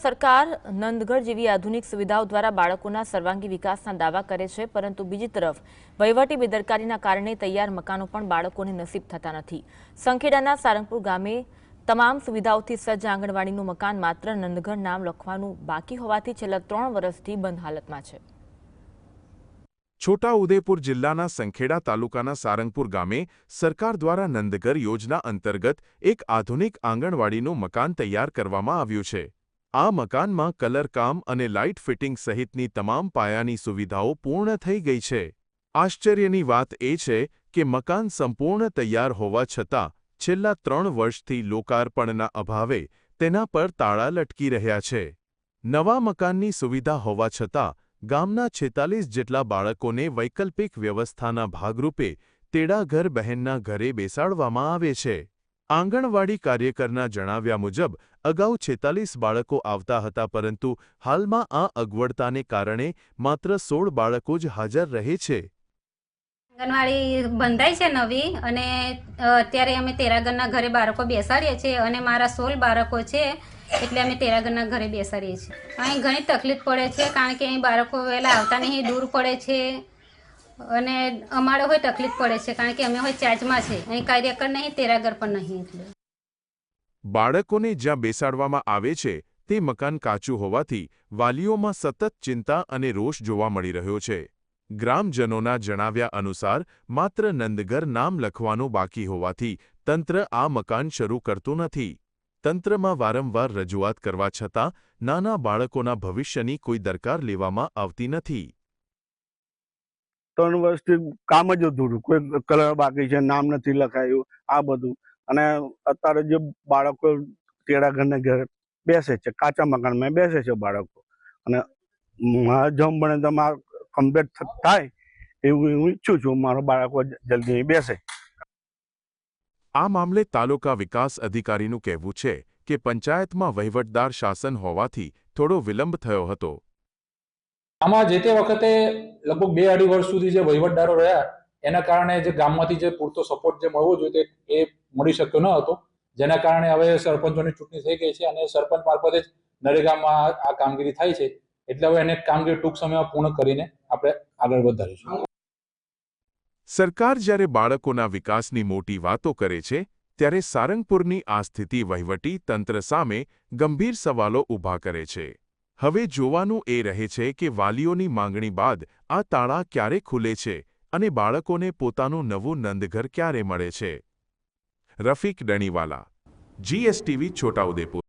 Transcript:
સરકાર નંદગઢ જેવી આધુનિક સુવિધાઓ દ્વારા બાળકોના સર્વાંગી વિકાસના દાવા કરે છે, પરંતુ બીજી તરફ વહીવટી બેદરકારીના કારણે તૈયાર મકાનો પણ બાળકોને નસીબ થતા નથી। સંખેડાના સારંગપુર ગામે તમામ સુવિધાઓથી સજ્જ આંગણવાડીનું મકાન માત્ર નંદગઢ નામ લખવાનું બાકી હોવાથી છેલ્લા 3 વર્ષથી બંધ હાલતમાં છે। છોટાઉદેપુર જિલ્લાના સંખેડા તાલુકાના સારંગપુર ગામે સરકાર દ્વારા નંદઘર યોજના અંતર્ગત એક આધુનિક આંગણવાડીનું મકાન તૈયાર કરવામાં આવ્યું છે। આ મકાનમાં કલરકામ અને લાઇટ ફિટિંગ સહિતની તમામ પાયાની સુવિધાઓ પૂર્ણ થઈ ગઈ છે। આશ્ચર્યની વાત એ છે કે મકાન સંપૂર્ણ તૈયાર હોવા છતાં છેલ્લા 3 વર્ષથી લોકાર્પણના અભાવે તેના પર તાળા લટકી રહ્યા છે। નવા મકાનની સુવિધા હોવા છતાં ગામના 46 જેટલા બાળકોને વૈકલ્પિક વ્યવસ્થાના ભાગરૂપે તેડાઘર બહેનના ઘરે બેસાડવામાં આવે છે। આંગણવાડી કાર્યકરના જણાવ્યા મુજબ અગાઉ 46 બાળકો આવતા હતા, પરંતુ હાલમાં આ અગવડતાને કારણે માત્ર 16 બાળકો જ હાજર રહે છે। આંગણવાડી બંધાઈ છે નવી, અને અત્યારે અમે તેરાગરના ઘરે બાળકો બેસાડીએ છીએ, અને મારા 16 બાળકો છે એટલે અમે તેરાગરના ઘરે બેસાડીએ છીએ। અહીં ઘણી તકલીફ પડે છે, કારણ કે અહીં બાળકો વહેલા આવતા નહીં, દૂર પડે છે, અને અમારે હોય તકલીફ પડે છે, કારણ કે અમે હોય ચાર્જમાં છે, અહીં કાર્યકર નહીં, તેરાગર પણ નહીં। એટલે બાળકોને જ્યાં બેસાડવામાં આવે છે તે મકાન કાચું હોવાથી વાલીઓમાં સતત ચિંતા અને રોષ જોવા મળી રહ્યો છે। ગ્રામજનોના જણાવ્યા અનુસાર માત્ર નંદઘર નામ લખવાનું બાકી હોવાથી તંત્ર આ મકાન શરૂ કરતું નથી। તંત્રમાં વારંવાર રજૂઆત કરવા છતાં નાના બાળકોના ભવિષ્યની કોઈ દરકાર લેવામાં આવતી નથી। 3 વર્ષથી કામ જ અધૂરું, કોઈ કલર બાકી છે, નામ નથી લખાયું, આ બધું। અને અત્યારે જે બાળકો તેડાઘરના ઘરે બેસે છે, કાચા મકાનમાં બેસે છે બાળકો, અને મારા જેમ બને તો મારા કમ્પ્લીટ થાય એવું હું ઈચ્છું છું, મારો બાળકો જલ્દી અહીં બેસે। આ મામલે તાલુકા વિકાસ અધિકારીનું કહેવું છે કે પંચાયતમાં વહીવટદાર શાસન હોવાથી થોડો વિલંબ થયો હતો। આમાં જે તે વખતે લગભગ 2-2.5 વર્ષ સુધી જે વહીવટદારો રહ્યા એના કારણે જે ગામમાંથી જે પૂરતો સપોર્ટ જે મળવો જોઈએ એ મળી શક્યો ન હતો, જેના કારણે હવે સરપંચોની ચૂંટણી થઈ ગઈ છે અને સરપંચ મારફતે જ નરેગામાં આ કામગીરી થાય છે, એટલે હવે એને કામગીરી ટૂંક સમયમાં પૂર્ણ કરીને આપણે આગળ વધારીશું। સરકાર જ્યારે બાળકોના વિકાસની મોટી વાતો કરે છે ત્યારે સારંગપુરની આ સ્થિતિ વહીવટી તંત્ર સામે ગંભીર સવાલો ઊભા કરે છે। હવે જોવાનું એ રહે છે કે વાલીઓની માંગણી બાદ આ તાળા ક્યારે ખુલે છે અને બાળકોને પોતાનું નવું નંદઘર ક્યારે મળે છે। રફીક ડણીવાલા, GSTV, છોટાઉદેપુર।